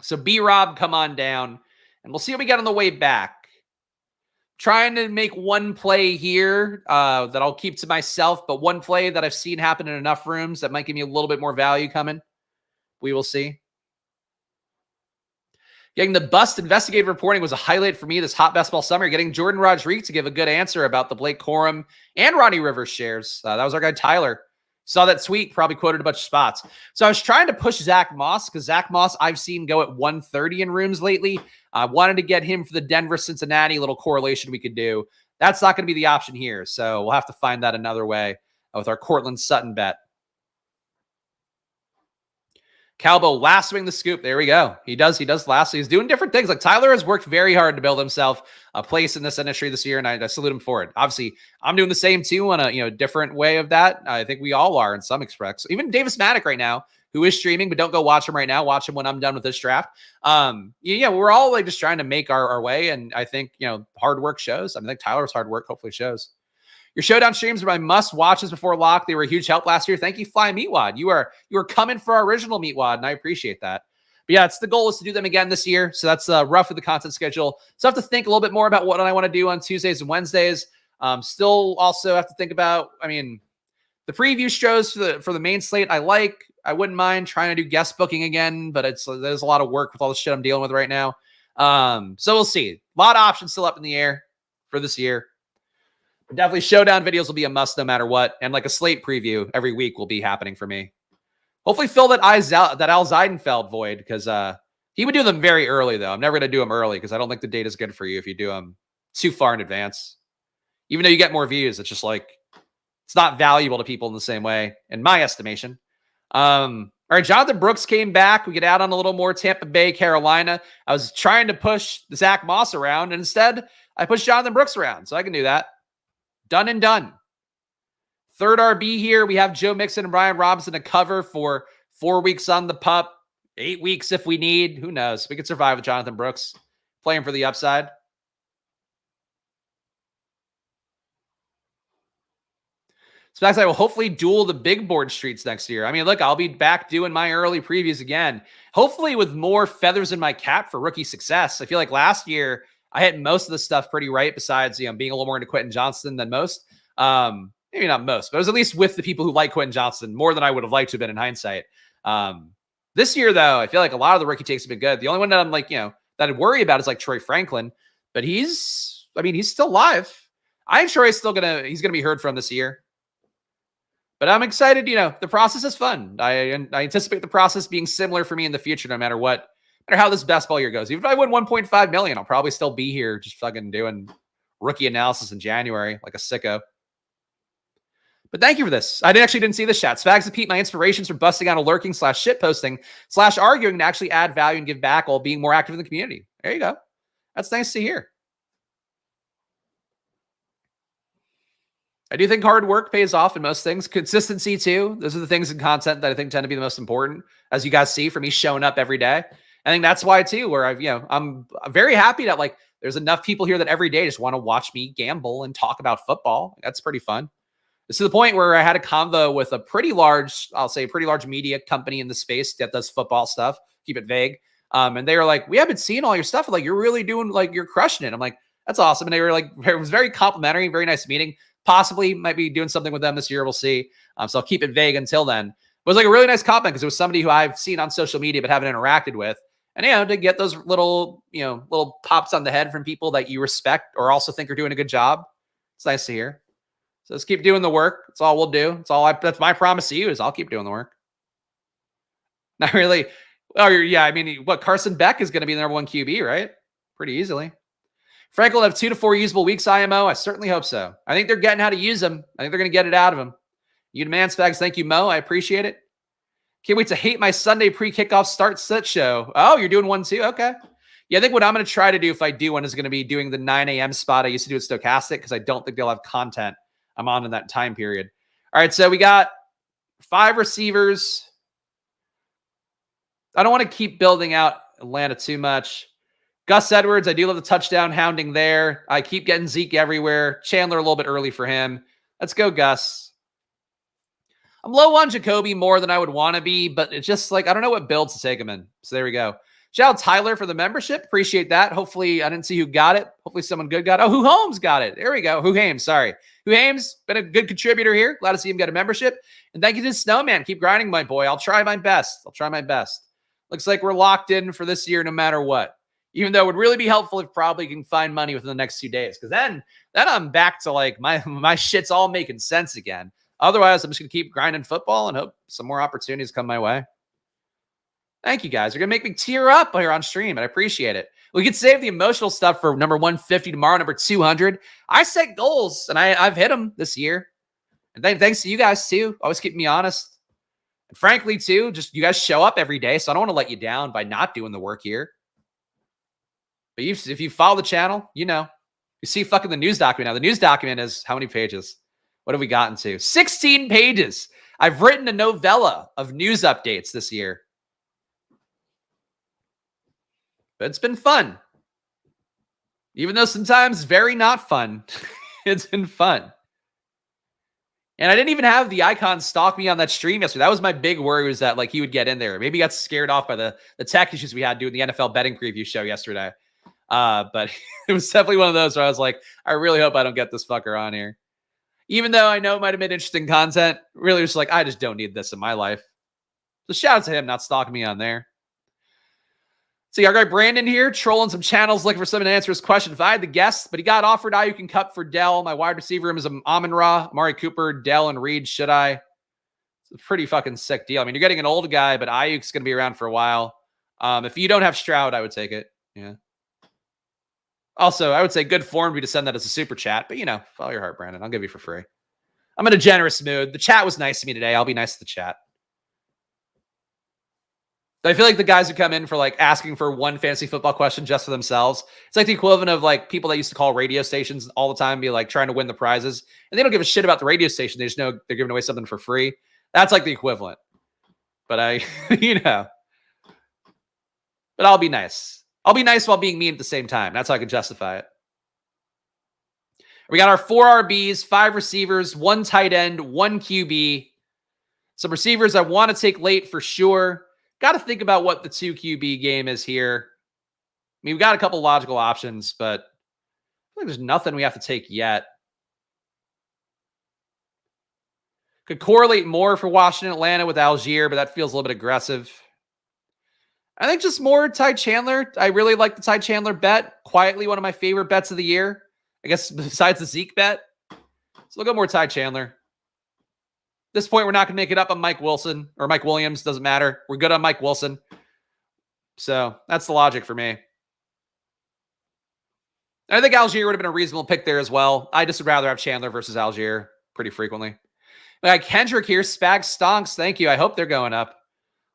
So B-Rob, come on down. And we'll see what we get on the way back. Trying to make one play here that I'll keep to myself, but one play that I've seen happen in enough rooms that might give me a little bit more value coming. We will see. Getting the bust investigative reporting was a highlight for me this hot best ball summer. Getting Jordan Rodriguez to give a good answer about the Blake Corum and Ronnie Rivers shares. That was our guy, Tyler. Saw that tweet, probably quoted a bunch of spots. So I was trying to push Zach Moss because Zach Moss I've seen go at 130 in rooms lately. I wanted to get him for the Denver-Cincinnati little correlation we could do. That's not going to be the option here. So we'll have to find that another way with our Cortland Sutton bet. Calbo lassoing the scoop. There we go. He does lasso. He's doing different things. Like Tyler has worked very hard to build himself a place in this industry this year, and I salute him for it. Obviously, I'm doing the same too on a different way of that. I think we all are in some respects. Even Davis Maddock right now, who is streaming, but don't go watch him right now. Watch him when I'm done with this draft. We're all like just trying to make our way, and I think hard work shows. I think Tyler's hard work hopefully shows. Your Showdown streams are my must-watches before lock. They were a huge help last year. Thank you, Fly Meatwad. You are coming for our original Meatwad, and I appreciate that. But yeah, it's the goal is to do them again this year. So that's rough with the content schedule. So I have to think a little bit more about what I want to do on Tuesdays and Wednesdays. Still also have to think about, the preview shows for the main slate. I wouldn't mind trying to do guest booking again, but there's a lot of work with all the shit I'm dealing with right now. So we'll see. A lot of options still up in the air for this year. Definitely Showdown videos will be a must no matter what. And like a slate preview every week will be happening for me. Hopefully fill that Al Zeidenfeld void because he would do them very early, though. I'm never going to do them early because I don't think the data is good for you if you do them too far in advance. Even though you get more views, it's just like it's not valuable to people in the same way, in my estimation. All right, Jonathan Brooks came back. We could add on a little more Tampa Bay, Carolina. I was trying to push Zach Moss around, and instead I pushed Jonathan Brooks around, so I can do that. Done and done. Third RB here. We have Joe Mixon and Brian Robinson to cover for 4 weeks on the pup, 8 weeks if we need. Who knows? We could survive with Jonathan Brooks playing for the upside. Spags, I will hopefully duel the big board streets next year. Look, I'll be back doing my early previews again. Hopefully with more feathers in my cap for rookie success. I feel like last year I hit most of the stuff pretty right besides, being a little more into Quentin Johnston than most. Maybe not most, but it was at least with the people who like Quentin Johnston more than I would have liked to have been in hindsight. This year, though, I feel like a lot of the rookie takes have been good. The only one that I'm like, that I'd worry about is like Troy Franklin, but he's still live. I think Troy's still he's going to be heard from this year. But I'm excited. The process is fun. I anticipate the process being similar for me in the future, no matter what. No matter how this best ball year goes. Even if I win 1.5 million, I'll probably still be here just fucking doing rookie analysis in January like a sicko. But thank you for this. I actually didn't see this chat. Spags and Pete, my inspirations for busting out a lurking / shit posting / arguing to actually add value and give back while being more active in the community. There you go. That's nice to hear. I do think hard work pays off in most things. Consistency too. Those are the things in content that I think tend to be the most important. As you guys see from me showing up every day. I think that's why too, where I'm very happy that like there's enough people here that every day just want to watch me gamble and talk about football. That's pretty fun. It's to the point where I had a convo with a pretty large, I'll say pretty large media company in the space that does football stuff. Keep it vague. And they were like, we haven't seen all your stuff. Like, you're really doing, like, you're crushing it. I'm like, that's awesome. And they were like, it was very complimentary, very nice meeting. Possibly might be doing something with them this year. We'll see. So I'll keep it vague until then. But it was like a really nice compliment because it was somebody who I've seen on social media but haven't interacted with. And, to get those little, little pops on the head from people that you respect or also think are doing a good job. It's nice to hear. So let's keep doing the work. That's all we'll do. That's my promise to you is I'll keep doing the work. Not really. Oh, yeah. I mean, what, Carson Beck is going to be the number 1 QB, right? Pretty easily. Frank will have 2 to 4 usable weeks IMO. I certainly hope so. I think they're getting how to use them. I think they're going to get it out of him. You demand Spags. Thank you, Mo. I appreciate it. Can't wait to hate my Sunday pre-kickoff start sit show. Oh, you're doing one too? Okay. Yeah, I think what I'm going to try to do if I do one is going to be doing the 9 a.m. spot. I used to do at Stochastic because I don't think they'll have content I'm on in that time period. All right, so we got 5 receivers. I don't want to keep building out Atlanta too much. Gus Edwards, I do love the touchdown hounding there. I keep getting Zeke everywhere. Chandler a little bit early for him. Let's go, Gus. I'm low on Jacoby more than I would want to be, but it's just like, I don't know what builds to take him in. So there we go. Shout out Tyler for the membership. Appreciate that. Hopefully, I didn't see who got it. Hopefully someone good got it. Oh, Who Holmes got it. There we go. Who Hames, sorry. Who Hames, been a good contributor here. Glad to see him get a membership. And thank you to Snowman. Keep grinding, my boy. I'll try my best. Looks like we're locked in for this year no matter what. Even though it would really be helpful if probably can find money within the next 2 days. Because then I'm back to like my shit's all making sense again. Otherwise, I'm just going to keep grinding football and hope some more opportunities come my way. Thank you, guys. You're going to make me tear up here on stream, and I appreciate it. We could save the emotional stuff for number 150 tomorrow, number 200. I set goals, and I've hit them this year. And thanks to you guys, too. Always keeping me honest. And frankly, too, just you guys show up every day, so I don't want to let you down by not doing the work here. But if you follow the channel, you see fucking the news document. Now, the news document is how many pages? What have we gotten to? 16 pages. I've written a novella of news updates this year. But it's been fun. Even though sometimes very not fun. It's been fun. And I didn't even have the icon stalk me on that stream yesterday. That was my big worry, was that like he would get in there. Maybe he got scared off by the tech issues we had doing the NFL betting preview show yesterday. But it was definitely one of those where I was like, I really hope I don't get this fucker on here. Even though I know it might have been interesting content, really just like, I just don't need this in my life. So shout out to him not stalking me on there. See, our guy Brandon here, trolling some channels, looking for someone to answer his question. If I had the guess, but he got offered Ayuk and Cup for Dell. My wide receiver room is Amon-Ra, Amari Cooper, Dell, and Reed. Should I? It's a pretty fucking sick deal. I mean, you're getting an old guy, but Ayuk's going to be around for a while. If you don't have Stroud, I would take it. Yeah. Also, I would say good form would be to send that as a super chat, but follow your heart, Brandon. I'll give you for free. I'm in a generous mood. The chat was nice to me today. I'll be nice to the chat. I feel like the guys who come in for like asking for one fantasy football question just for themselves, it's like the equivalent of like people that used to call radio stations all the time, be like trying to win the prizes, and they don't give a shit about the radio station. They just know they're giving away something for free. That's like the equivalent. But but I'll be nice. I'll be nice while being mean at the same time. That's how I can justify it. We got our 4 RBs, 5 receivers, 1 tight end, 1 QB. Some receivers I want to take late for sure. Got to think about what the 2 QB game is here. I mean, we've got a couple logical options, but I feel like there's nothing we have to take yet. Could correlate more for Washington, Atlanta with Algier, but that feels a little bit aggressive. I think just more Ty Chandler. I really like the Ty Chandler bet. Quietly one of my favorite bets of the year. I guess besides the Zeke bet. So we'll go more Ty Chandler. At this point, we're not going to make it up on Mike Wilson or Mike Williams. Doesn't matter. We're good on Mike Wilson. So that's the logic for me. And I think Algier would have been a reasonable pick there as well. I just would rather have Chandler versus Algier pretty frequently. We got Kendrick here. Spags stonks. Thank you. I hope they're going up.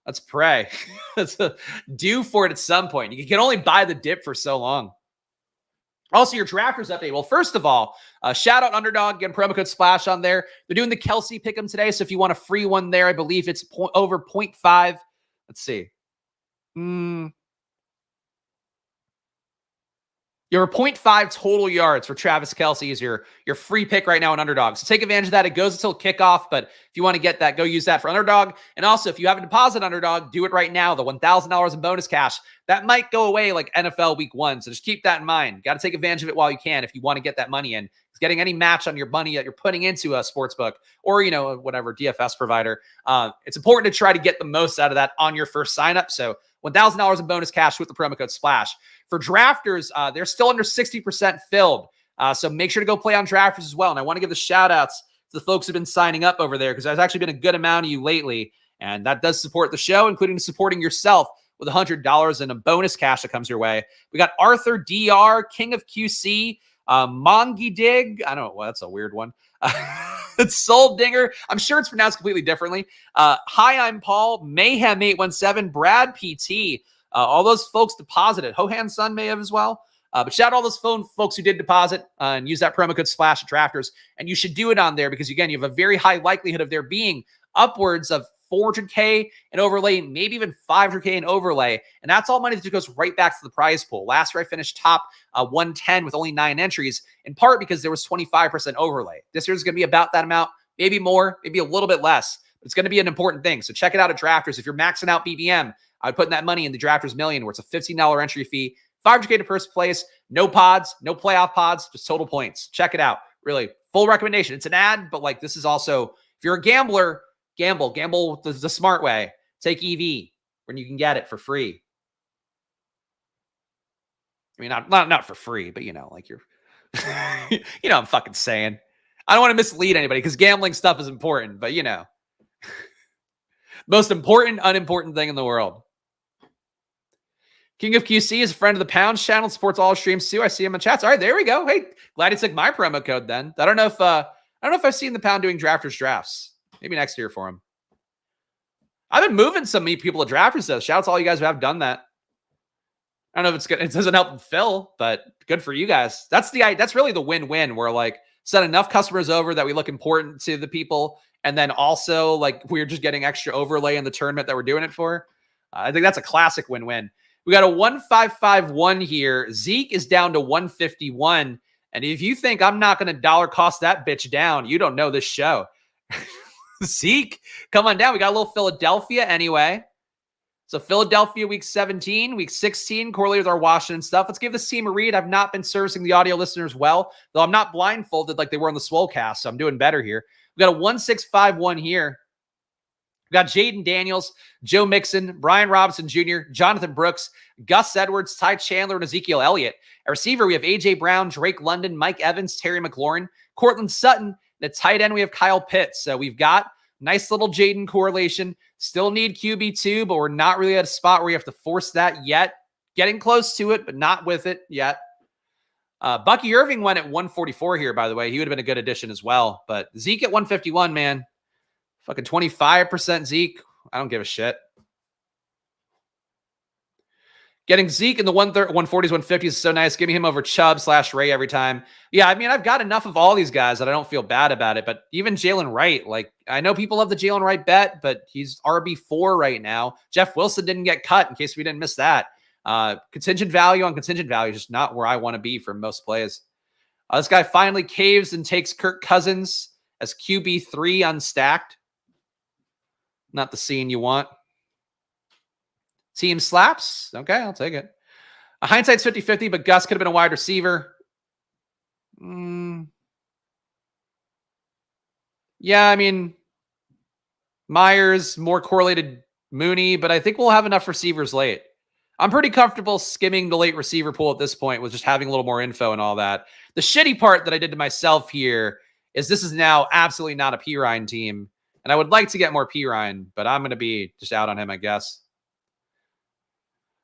Let's pray. Let's due for it at some point. You can only buy the dip for so long. Also, your drafters update. Well, first of all, shout out Underdog. Getting promo code SPLASH on there. They're doing the Kelsey pick'em today. So if you want a free one there, I believe it's over 0.5. Let's see. Your 0.5 total yards for Travis Kelce is your free pick right now on Underdog. So take advantage of that. It goes until kickoff, but if you want to get that, go use that for Underdog. And also, if you have a deposit Underdog, do it right now. The $1,000 in bonus cash, that might go away like NFL Week 1. So just keep that in mind. Got to take advantage of it while you can if you want to get that money in. Because getting any match on your money that you're putting into a sportsbook or, whatever DFS provider, it's important to try to get the most out of that on your first sign-up. So $1,000 in bonus cash with the promo code SPLASH. For drafters, they're still under 60% filled. So make sure to go play on drafters as well. And I want to give the shout outs to the folks who've been signing up over there because there's actually been a good amount of you lately. And that does support the show, including supporting yourself with $100 in a bonus cash that comes your way. We got Arthur DR, King of QC, Mongi Dig. I don't know. Well, that's a weird one. It's Soul Dinger. I'm sure it's pronounced completely differently. Hi, I'm Paul. Mayhem 817. Brad PT. All those folks deposited. Hohan's son may have as well. But shout out all those folks who did deposit and use that promo code SPLASH at Drafters. And you should do it on there because, again, you have a very high likelihood of there being upwards of 400K in overlay, maybe even 500K in overlay. And that's all money that goes right back to the prize pool. Last year, I finished top 110 with only 9 entries, in part because there was 25% overlay. This year's going to be about that amount, maybe more, maybe a little bit less. But it's going to be an important thing. So check it out at Drafters. If you're maxing out BBM, I would put that money in the Drafters Million, where it's a $15 entry fee, 500K to first place, no pods, no playoff pods, just total points. Check it out. Really, full recommendation. It's an ad, but like this is also, if you're a gambler, gamble the smart way. Take EV when you can get it for free. I mean, not for free, but like you're, I'm fucking saying. I don't want to mislead anybody because gambling stuff is important, but most important, unimportant thing in the world. King of QC is a friend of the Pounds channel, supports all streams too. I see him in chats. All right, there we go. Hey, glad he took my promo code then. I don't know if I've seen the Pound doing drafters drafts. Maybe next year for him. I've been moving some people to drafters though. Shout out to all you guys who have done that. I don't know if it's good. It doesn't help Phil, but good for you guys. That's really the win-win where like set enough customers over that we look important to the people. And then also like we're just getting extra overlay in the tournament that we're doing it for. I think that's a classic win-win. We got a 1551 here. Zeke is down to 151. And if you think I'm not going to dollar cost that bitch down, you don't know this show. Zeke, come on down. We got a little Philadelphia anyway. So Philadelphia week 17, week 16, correlated with our Washington stuff. Let's give this team a read. I've not been servicing the audio listeners well, though I'm not blindfolded like they were on the Swolecast, so I'm doing better here. We got a 1651 here. We got Jaden Daniels, Joe Mixon, Brian Robinson Jr., Jonathan Brooks, Gus Edwards, Ty Chandler, and Ezekiel Elliott. At receiver, we have A.J. Brown, Drake London, Mike Evans, Terry McLaurin, Cortland Sutton. And at tight end, we have Kyle Pitts. So we've got nice little Jaden correlation. Still need QB2, but we're not really at a spot where you have to force that yet. Getting close to it, but not with it yet. Bucky Irving went at 144 here, by the way. He would have been a good addition as well. But Zeke at 151, man. Fucking 25% Zeke. I don't give a shit. Getting Zeke in the 140s, 150s is so nice. Give me him over Chubb/Ray every time. Yeah, I mean, I've got enough of all these guys that I don't feel bad about it. But even Jalen Wright, like, I know people love the Jalen Wright bet, but he's RB4 right now. Jeff Wilson didn't get cut, in case we didn't miss that. Contingent value on contingent value, just not where I want to be for most plays. This guy finally caves and takes Kirk Cousins as QB3 unstacked. Not the scene you want. Team slaps. Okay, I'll take it. Hindsight's 50-50, but Gus could have been a wide receiver. Yeah, I mean, Myers, more correlated Mooney, but I think we'll have enough receivers late. I'm pretty comfortable skimming the late receiver pool at this point with just having a little more info and all that. The shitty part that I did to myself here is this is now absolutely not a Pirine team. And I would like to get more Pirine, but I'm going to be just out on him, I guess.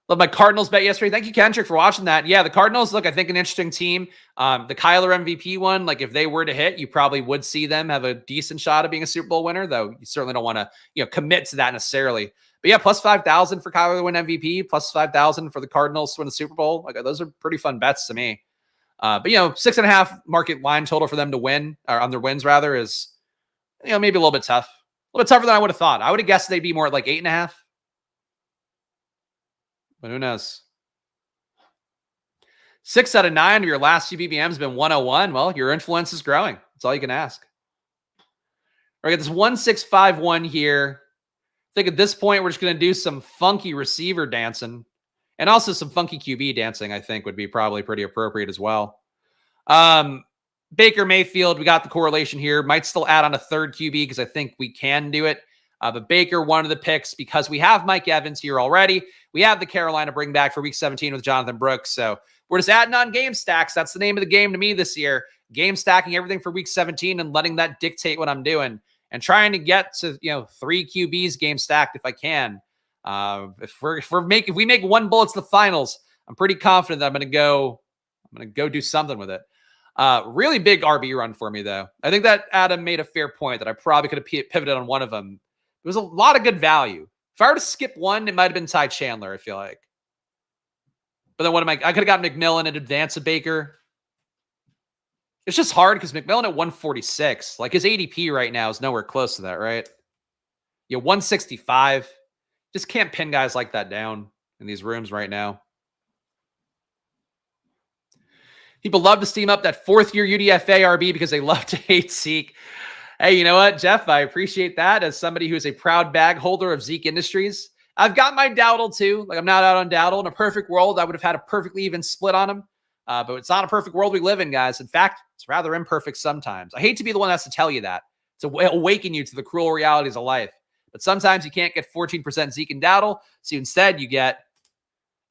Love my Cardinals bet yesterday. Thank you, Kendrick, for watching that. Yeah, the Cardinals, look, I think an interesting team. The Kyler MVP one, like if they were to hit, you probably would see them have a decent shot of being a Super Bowl winner, though you certainly don't want to, commit to that necessarily. But yeah, plus 5,000 for Kyler to win MVP, plus 5,000 for the Cardinals to win the Super Bowl. Like those are pretty fun bets to me. But 6.5 market line total for them to win, or on their wins rather, is maybe a little bit tough. A little bit tougher than I would have thought. I would have guessed they'd be more at like 8.5. But who knows? 6 out of 9 of your last few BBMs have been 101. Well, your influence is growing. That's all you can ask. All right, got this 1651 here. I think at this point, we're just going to do some funky receiver dancing and also some funky QB dancing, I think would be probably pretty appropriate as well. Baker Mayfield, we got the correlation here. Might still add on a third QB because I think we can do it. But Baker, one of the picks because we have Mike Evans here already. We have the Carolina bring back for week 17 with Jonathan Brooks. So we're just adding on game stacks. That's the name of the game to me this year. Game stacking everything for week 17 and letting that dictate what I'm doing and trying to get to, 3 QBs game stacked if I can. If we make one bullet to the finals, I'm pretty confident that I'm going to go do something with it. Really big RB run for me, though. I think that Adam made a fair point that I probably could have pivoted on one of them. There was a lot of good value. If I were to skip one, it might have been Ty Chandler, I feel like. But then I could have got McMillan in advance of Baker. It's just hard because McMillan at 146, like his ADP right now is nowhere close to that, right? 165. Just can't pin guys like that down in these rooms right now. People love to steam up that 4th-year UDFA RB because they love to hate Zeke. Hey, you know what, Jeff? I appreciate that. As somebody who is a proud bag holder of Zeke Industries, I've got my Dowdle too. Like, I'm not out on Dowdle. In a perfect world, I would have had a perfectly even split on him. But it's not a perfect world we live in, guys. In fact, it's rather imperfect sometimes. I hate to be the one that has to tell you that. To awaken you to the cruel realities of life. But sometimes you can't get 14% Zeke and Dowdle. So instead, you get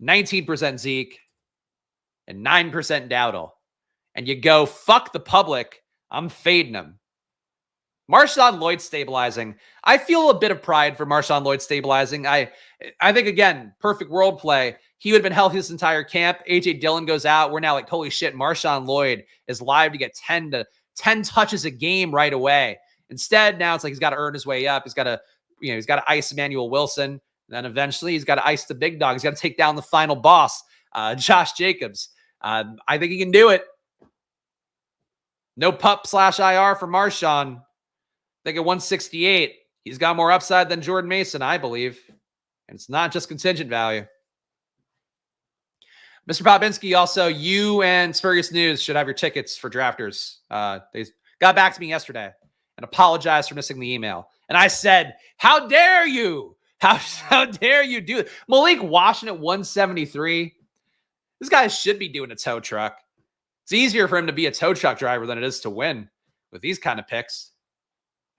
19% Zeke and 9% Dowdle. And you go, fuck the public. I'm fading them. Marshawn Lloyd stabilizing. I feel a bit of pride for Marshawn Lloyd stabilizing. I think, again, perfect world play. He would have been healthy this entire camp. A.J. Dillon goes out. We're now like, holy shit, Marshawn Lloyd is live to get 10 touches a game right away. Instead, now it's like he's got to earn his way up. He's got to ice Emmanuel Wilson. And then eventually he's got to ice the big dog. He's got to take down the final boss, Josh Jacobs. I think he can do it. No pup/IR for Marshawn. I think at 168, he's got more upside than Jordan Mason, I believe. And it's not just contingent value. Mr. Popinski, also, you and Spurious News should have your tickets for drafters. They got back to me yesterday and apologized for missing the email. And I said, how dare you? How dare you do it? Malik Washington at 173. This guy should be doing a tow truck. It's easier for him to be a tow truck driver than it is to win with these kind of picks.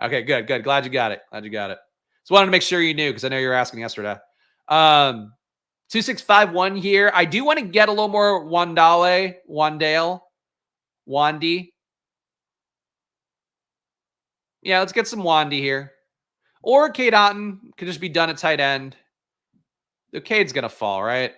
Okay, good. Glad you got it. Just wanted to make sure you knew because I know you were asking yesterday. 2651 here. I do want to get a little more Wandale. Wandy. Yeah, let's get some Wandy here. Or Cade Otton could just be done at tight end. The Cade's going to fall, right?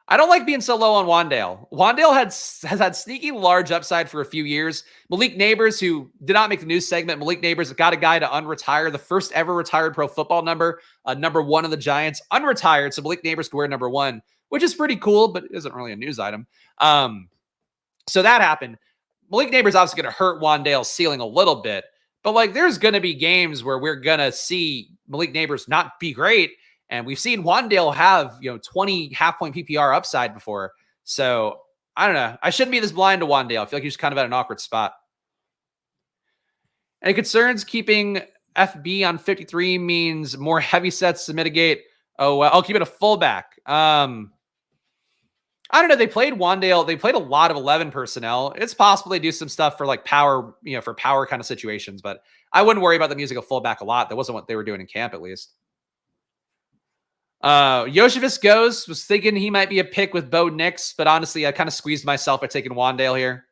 I don't like being so low on Wandale. Wandale has had sneaky large upside for a few years. Malik Neighbors, who did not make the news segment, Malik Neighbors got a guy to unretire, the first ever retired pro football number 1 of the Giants, unretired, so Malik Neighbors could wear number 1, which is pretty cool, but isn't really a news item. So that happened. Malik Neighbors obviously going to hurt Wandale's ceiling a little bit, but like there's going to be games where we're going to see Malik Neighbors not be great. And we've seen Wandale have, 20 half-point PPR upside before. So, I don't know. I shouldn't be this blind to Wandale. I feel like he's kind of at an awkward spot. Any concerns keeping FB on 53 means more heavy sets to mitigate? Oh, well, I'll keep it a fullback. I don't know. They played Wandale. They played a lot of 11 personnel. It's possible they do some stuff for like power, for power kind of situations. But I wouldn't worry about them using a fullback a lot. That wasn't what they were doing in camp, at least. Yoshivus was thinking he might be a pick with Bo Nix, but honestly, I kind of squeezed myself by taking Wandale here.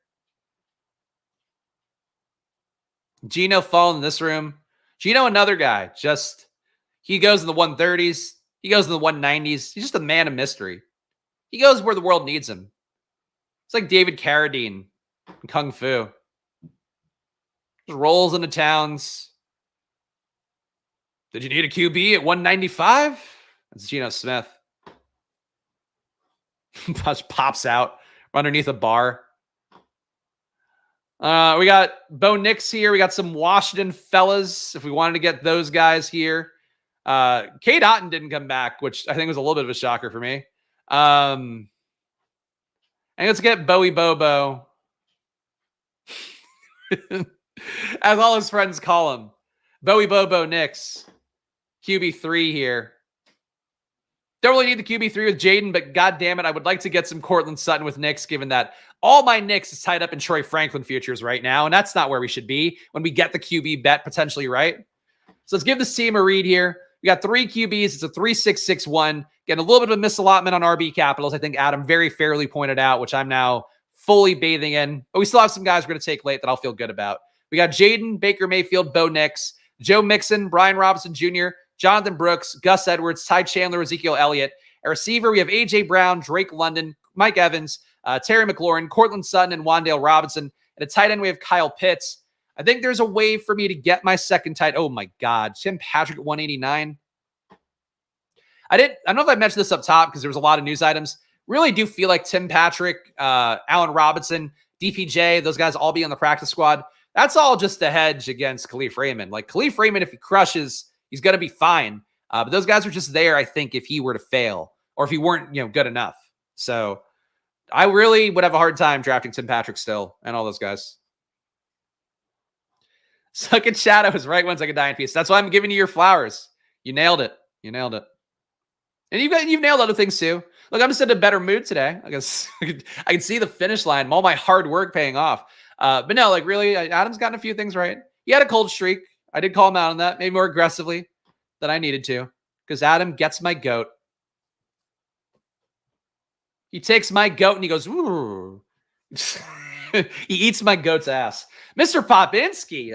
Gino falling in this room. Gino, another guy, he goes in the 130s. He goes in the 190s. He's just a man of mystery. He goes where the world needs him. It's like David Carradine in Kung Fu. Just rolls into towns. Did you need a QB at 195? That's Geno Smith. Just pops out underneath a bar. We got Bo Nix here. We got some Washington fellas, if we wanted to get those guys here. Cade Otton didn't come back, which I think was a little bit of a shocker for me. And let's get Bowie Bobo. As all his friends call him. Bowie Bobo Knicks. QB3 here. Don't really need the QB3 with Jaden, but god damn it, I would like to get some Cortland Sutton with Knicks, given that all my Knicks is tied up in Troy Franklin futures right now, and that's not where we should be when we get the QB bet potentially right. So let's give this team a read here. We got 3 QBs. It's a 3-6-6-1. Getting a little bit of a misallotment on RB capitals. I think Adam very fairly pointed out, which I'm now fully bathing in. But we still have some guys we're going to take late that I'll feel good about. We got Jaden, Baker Mayfield, Bo Nix, Joe Mixon, Brian Robinson Jr., Jonathan Brooks, Gus Edwards, Ty Chandler, Ezekiel Elliott. At receiver, we have A.J. Brown, Drake London, Mike Evans, Terry McLaurin, Cortland Sutton, and Wan'Dale Robinson. At a tight end, we have Kyle Pitts. I think there's a way for me to get my second tight. Oh, my God. Tim Patrick at 189. I don't know if I mentioned this up top because there was a lot of news items. Really do feel like Tim Patrick, Allen Robinson, DPJ, those guys all be on the practice squad. That's all just a hedge against Khalif Raymond. Like Khalif Raymond, if he crushes, he's going to be fine. But those guys are just there, I think, if he were to fail or if he weren't, good enough. So I really would have a hard time drafting Tim Patrick still and all those guys. Suck at Shadow is right once I could die in peace. That's why I'm giving you your flowers. You nailed it. You nailed it. And you've nailed other things too. Look, I'm just in a better mood today. I guess I can see the finish line. All my hard work paying off. But no, like really, Adam's gotten a few things right. He had a cold streak. I did call him out on that, maybe more aggressively than I needed to, because Adam gets my goat. He takes my goat and he goes, ooh. He eats my goat's ass. Mr. Popinski.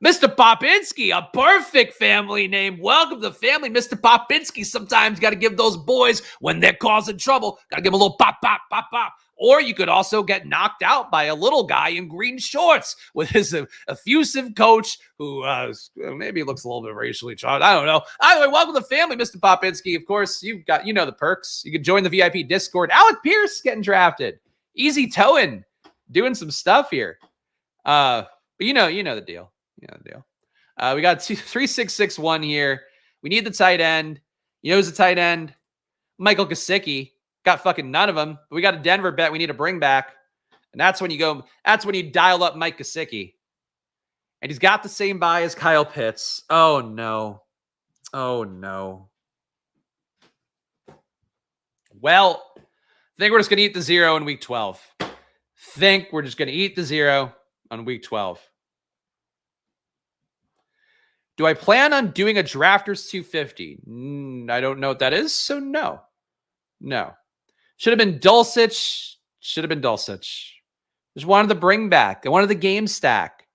Mr. Popinski, a perfect family name. Welcome to the family, Mr. Popinski. Sometimes got to give those boys, when they're causing trouble, got to give them a little pop, pop, pop, pop. Or you could also get knocked out by a little guy in green shorts with his effusive coach who maybe looks a little bit racially charged. I don't know. Either way, welcome to the family, Mr. Popinski. Of course, you've got, the perks. You can join the VIP Discord. Alec Pierce getting drafted. Easy towing. Doing some stuff here. But you know the deal. We got 3-6-6-1 here. We need the tight end. Who's the tight end? Michael Gesicki. Got fucking none of them. But we got a Denver bet we need to bring back. And that's when you dial up Mike Gesicki. And he's got the same buy as Kyle Pitts. Oh, no. Oh, no. Well, I think we're just going to eat the 0 in week 12. Think we're just going to eat the 0 on week 12. Do I plan on doing a Drafters 250? I don't know what that is, so no. No. Should have been Dulcich. Just wanted the bring back. I wanted the game stack.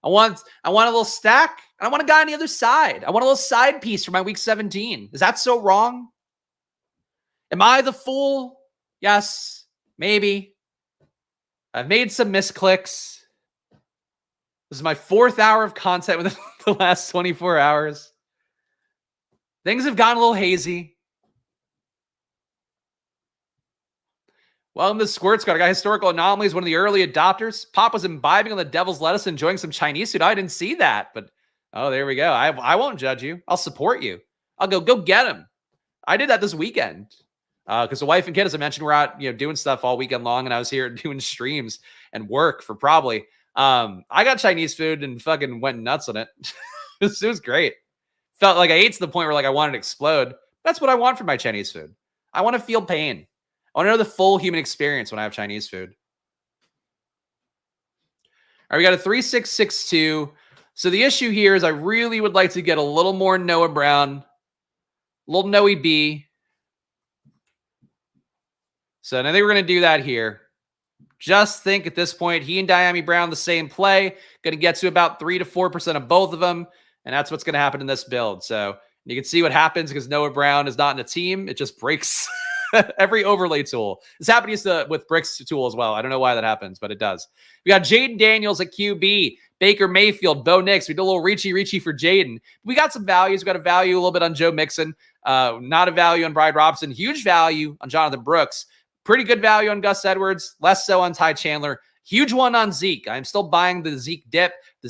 I want a little stack. I want a guy on the other side. I want a little side piece for my week 17. Is that so wrong? Am I the fool? Yes, maybe. I've made some misclicks. This is my 4th hour of content within the last 24 hours. Things have gotten a little hazy. Welcome to Squirt Squad. I got Historical Anomalies, one of the early adopters. Pop was imbibing on the devil's lettuce, enjoying some Chinese food. I didn't see that, but oh, there we go. I won't judge you. I'll support you. I'll go get him. I did that this weekend because the wife and kid, as I mentioned, were out doing stuff all weekend long, and I was here doing streams and work for probably. I got Chinese food and fucking went nuts on it. It was great. Felt like I ate to the point where I wanted to explode. That's what I want from my Chinese food. I want to feel pain. I want to know the full human experience when I have Chinese food. All right, we got a 3-6-6-2. So the issue here is I really would like to get a little more Noah Brown, a little Noe B. So I think we're going to do that here. Just think at this point, he and Diami Brown, the same play, going to get to about 3 to 4% of both of them. And that's what's going to happen in this build. So you can see what happens because Noah Brown is not in a team. It just breaks every overlay tool. This happened with Brick's tool as well. I don't know why that happens, but it does. We got Jaden Daniels at QB, Baker Mayfield, Bo Nix. We did a little reachy for Jaden. We got some values. We got a value a little bit on Joe Mixon. Not a value on Brian Robinson. Huge value on Jonathan Brooks. Pretty good value on Gus Edwards. Less so on Ty Chandler. Huge one on Zeke. I'm still buying the Zeke dip. The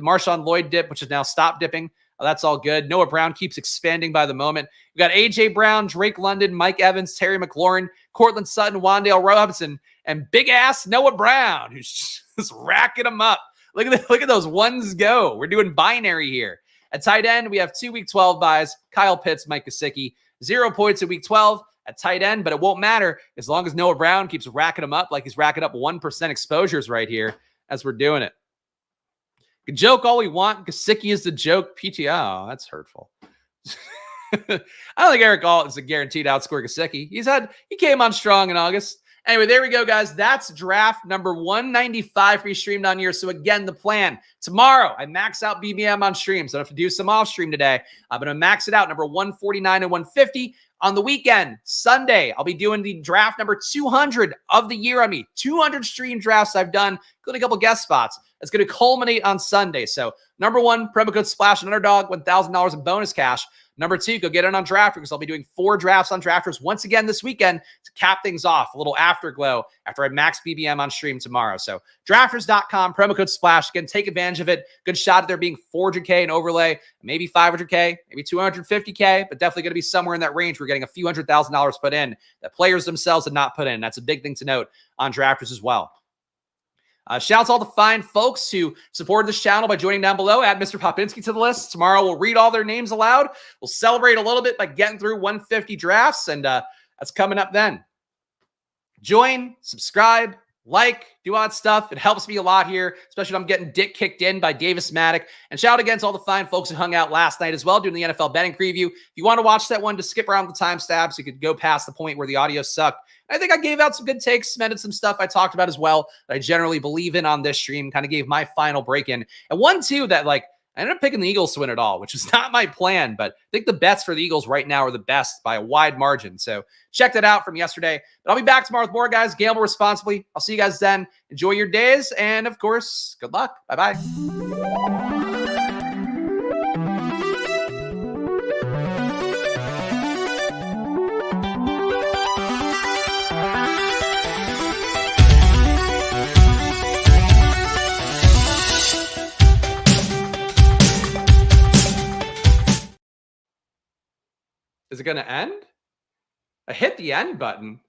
Marshawn Lloyd dip, which is now stop dipping. That's all good. Noah Brown keeps expanding by the moment. We got A.J. Brown, Drake London, Mike Evans, Terry McLaurin. Cortland Sutton, Wan'Dale Robinson, and big ass Noah Brown, who's just racking them up. Look at those ones go. We're doing binary here. At tight end, we have 2 Week 12 buys. Kyle Pitts, Mike Gesicki, 0 points in Week 12 at tight end, but it won't matter as long as Noah Brown keeps racking them up like he's racking up 1% exposures right here as we're doing it. We can joke all we want. Gesicki is the joke. PTO, that's hurtful. I don't think Eric Alt is a guaranteed outscore Gesicki. He came on strong in August. Anyway, there we go, guys. That's draft number 195 pre-streamed on here. So again, the plan tomorrow, I max out BBM on stream. So I have to do some off stream today. I'm going to max it out number 149 and 150 on the weekend. Sunday, I'll be doing the draft number 200 of the year on me. 200 stream drafts I've done, including a couple guest spots. It's going to culminate on Sunday. So number 1, promo code SPLASH on Underdog, $1,000 in bonus cash. Number 2, go get it on Drafters because I'll be doing 4 drafts on Drafters once again this weekend to cap things off. A little afterglow after I max BBM on stream tomorrow. So drafters.com, promo code SPLASH. Again, take advantage of it. Good shot at there being 400K in overlay, maybe 500K, maybe 250K, but definitely going to be somewhere in that range. We're getting a few $100,000 put in that players themselves had not put in. That's a big thing to note on Drafters as well. Shout out to all the fine folks who supported this channel by joining down below. Add Mr. Popinski to the list. Tomorrow we'll read all their names aloud. We'll celebrate a little bit by getting through 150 drafts, and that's coming up then. Join, subscribe, like, do all that stuff. It helps me a lot here, especially when I'm getting dick kicked in by Davis Maddock. And shout out again to all the fine folks who hung out last night as well doing the NFL betting preview. If you want to watch that one, just skip around the timestamps. You could go past the point where the audio sucked. I think I gave out some good takes, cemented some stuff I talked about as well that I generally believe in on this stream, kind of gave my final break-in. And one, too, that I ended up picking the Eagles to win it all, which was not my plan, but I think the bets for the Eagles right now are the best by a wide margin. So check that out from yesterday. But I'll be back tomorrow with more, guys. Gamble responsibly. I'll see you guys then. Enjoy your days. And, of course, good luck. Bye-bye. Is it going to end? I hit the end button.